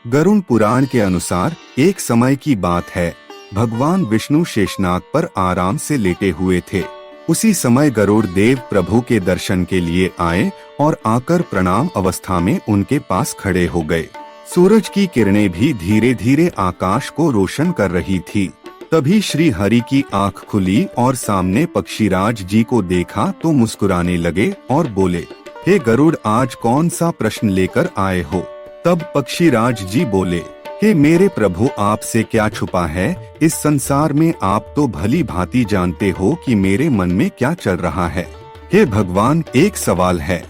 गरुड़ पुराण के अनुसार एक समय की बात है, भगवान विष्णु शेषनाग पर आराम से लेटे हुए थे। उसी समय गरुड़ देव प्रभु के दर्शन के लिए आए और आकर प्रणाम अवस्था में उनके पास खड़े हो गए। सूरज की किरणें भी धीरे धीरे आकाश को रोशन कर रही थी। तभी श्री हरि की आंख खुली और सामने पक्षीराज जी को देखा तो मुस्कुराने लगे और बोले, हे गरुड़, आज कौन सा प्रश्न लेकर आए हो? तब पक्षीराज जी बोले, हे मेरे प्रभु, आपसे क्या छुपा है? इस संसार में आप तो भली भांति जानते हो कि मेरे मन में क्या चल रहा है। हे भगवान, एक सवाल है,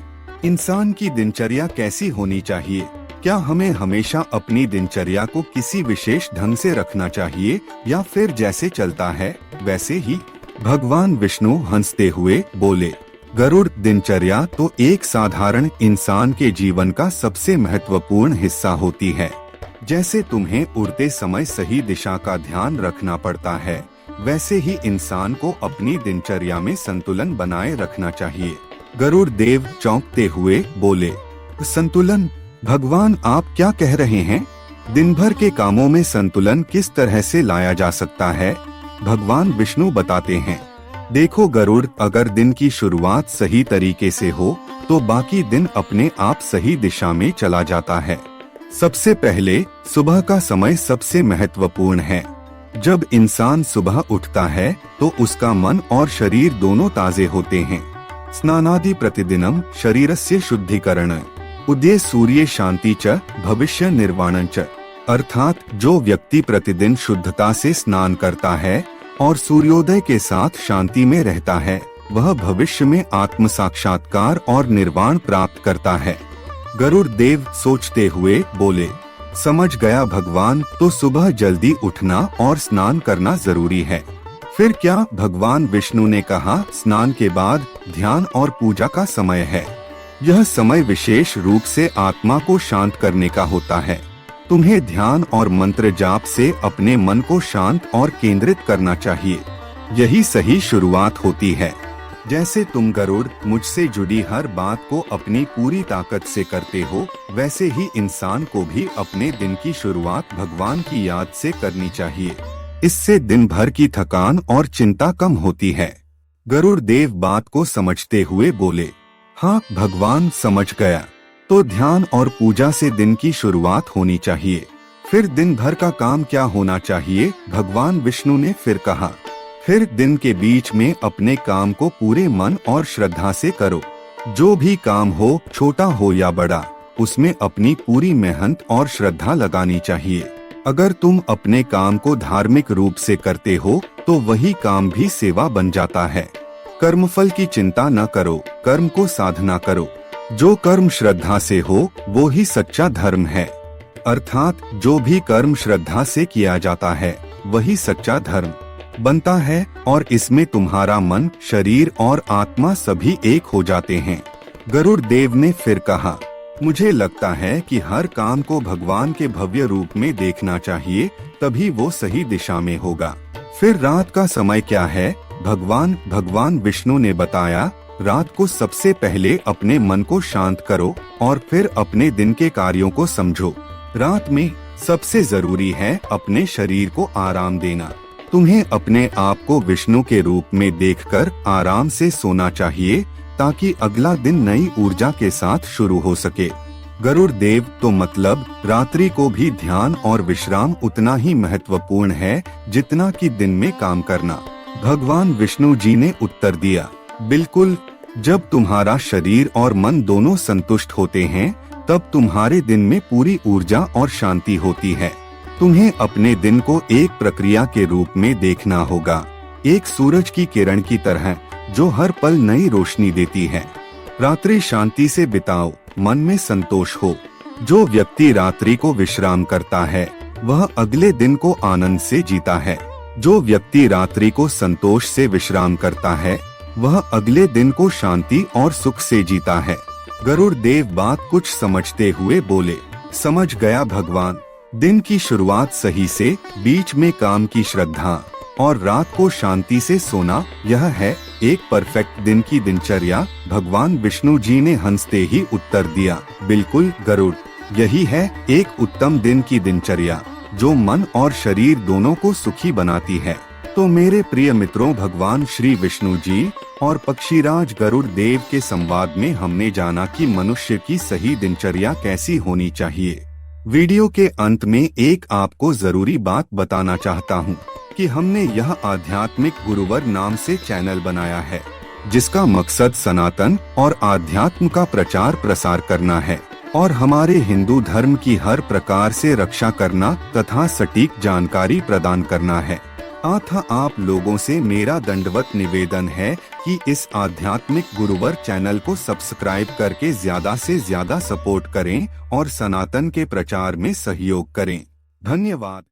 इंसान की दिनचर्या कैसी होनी चाहिए? क्या हमें हमेशा अपनी दिनचर्या को किसी विशेष ढंग से रखना चाहिए या फिर जैसे चलता है वैसे ही? भगवान विष्णु हंसते हुए बोले, गरुड़, दिनचर्या तो एक साधारण इंसान के जीवन का सबसे महत्वपूर्ण हिस्सा होती है। जैसे तुम्हें उड़ते समय सही दिशा का ध्यान रखना पड़ता है, वैसे ही इंसान को अपनी दिनचर्या में संतुलन बनाए रखना चाहिए। गरुड़ देव चौंकते हुए बोले, संतुलन? भगवान, आप क्या कह रहे हैं? दिन भर के कामों में संतुलन किस तरह से लाया जा सकता है? भगवान विष्णु बताते हैं, देखो गरुड़, अगर दिन की शुरुआत सही तरीके से हो तो बाकी दिन अपने आप सही दिशा में चला जाता है। सबसे पहले सुबह का समय सबसे महत्वपूर्ण है। जब इंसान सुबह उठता है तो उसका मन और शरीर दोनों ताजे होते हैं। स्नानादि प्रतिदिनम शरीरस्य शुद्धिकरण उदय सूर्य शांति च भविष्य निर्वाणं च। अर्थात जो व्यक्ति प्रतिदिन शुद्धता से स्नान करता है और सूर्योदय के साथ शांति में रहता है, वह भविष्य में आत्म साक्षात्कार और निर्वाण प्राप्त करता है। गरुड़ देव सोचते हुए बोले, समझ गया भगवान, तो सुबह जल्दी उठना और स्नान करना जरूरी है। फिर क्या? भगवान विष्णु ने कहा, स्नान के बाद ध्यान और पूजा का समय है। यह समय विशेष रूप से आत्मा को शांत करने का होता है। तुम्हें ध्यान और मंत्र जाप से अपने मन को शांत और केंद्रित करना चाहिए। यही सही शुरुआत होती है। जैसे तुम गरुड़ मुझसे जुड़ी हर बात को अपनी पूरी ताकत से करते हो, वैसे ही इंसान को भी अपने दिन की शुरुआत भगवान की याद से करनी चाहिए। इससे दिन भर की थकान और चिंता कम होती है। गरुड़ देव बात को समझते हुए बोले, हाँ भगवान, समझ गया। तो ध्यान और पूजा से दिन की शुरुआत होनी चाहिए। फिर दिन भर का काम क्या होना चाहिए? भगवान विष्णु ने फिर कहा, फिर दिन के बीच में अपने काम को पूरे मन और श्रद्धा से करो। जो भी काम हो, छोटा हो या बड़ा, उसमें अपनी पूरी मेहनत और श्रद्धा लगानी चाहिए। अगर तुम अपने काम को धार्मिक रूप से करते हो तो वही काम भी सेवा बन जाता है। कर्मफल की चिंता न करो, कर्म को साधना करो। जो कर्म श्रद्धा से हो वो ही सच्चा धर्म है। अर्थात जो भी कर्म श्रद्धा से किया जाता है वही सच्चा धर्म बनता है और इसमें तुम्हारा मन, शरीर और आत्मा सभी एक हो जाते हैं। गरुड़ देव ने फिर कहा, मुझे लगता है कि हर काम को भगवान के भव्य रूप में देखना चाहिए, तभी वो सही दिशा में होगा। फिर रात का समय क्या है? भगवान विष्णु ने बताया, रात को सबसे पहले अपने मन को शांत करो और फिर अपने दिन के कार्यों को समझो। रात में सबसे जरूरी है अपने शरीर को आराम देना। तुम्हें अपने आप को विष्णु के रूप में देखकर आराम से सोना चाहिए ताकि अगला दिन नई ऊर्जा के साथ शुरू हो सके। गरुड़ देव, तो मतलब रात्रि को भी ध्यान और विश्राम उतना ही महत्वपूर्ण है जितना कि दिन में काम करना। भगवान विष्णु जी ने उत्तर दिया, बिल्कुल। जब तुम्हारा शरीर और मन दोनों संतुष्ट होते हैं तब तुम्हारे दिन में पूरी ऊर्जा और शांति होती है। तुम्हें अपने दिन को एक प्रक्रिया के रूप में देखना होगा, एक सूरज की किरण की तरह जो हर पल नई रोशनी देती है। रात्रि शांति से बिताओ, मन में संतोष हो। जो व्यक्ति रात्रि को विश्राम करता है वह अगले दिन को आनंद से जीता है। जो व्यक्ति रात्रि को संतोष से विश्राम करता है वह अगले दिन को शांति और सुख से जीता है। गरुड़ देव बात कुछ समझते हुए बोले, समझ गया भगवान। दिन की शुरुआत सही से, बीच में काम की श्रद्धा और रात को शांति से सोना, यह है एक परफेक्ट दिन की दिनचर्या। भगवान विष्णु जी ने हंसते ही उत्तर दिया, बिल्कुल गरुड़, यही है एक उत्तम दिन की दिनचर्या, जो मन और शरीर दोनों को सुखी बनाती है। तो मेरे प्रिय मित्रों, भगवान श्री विष्णु जी और पक्षीराज गरुड़ देव के संवाद में हमने जाना कि मनुष्य की सही दिनचर्या कैसी होनी चाहिए। वीडियो के अंत में एक आपको जरूरी बात बताना चाहता हूँ कि हमने यह आध्यात्मिक गुरुवर नाम से चैनल बनाया है, जिसका मकसद सनातन और आध्यात्म का प्रचार प्रसार करना है और हमारे हिंदू धर्म की हर प्रकार से रक्षा करना तथा सटीक जानकारी प्रदान करना है। अतः आप लोगों से मेरा दंडवत निवेदन है कि इस आध्यात्मिक गुरुवर चैनल को सब्सक्राइब करके ज्यादा से ज्यादा सपोर्ट करें और सनातन के प्रचार में सहयोग करें। धन्यवाद।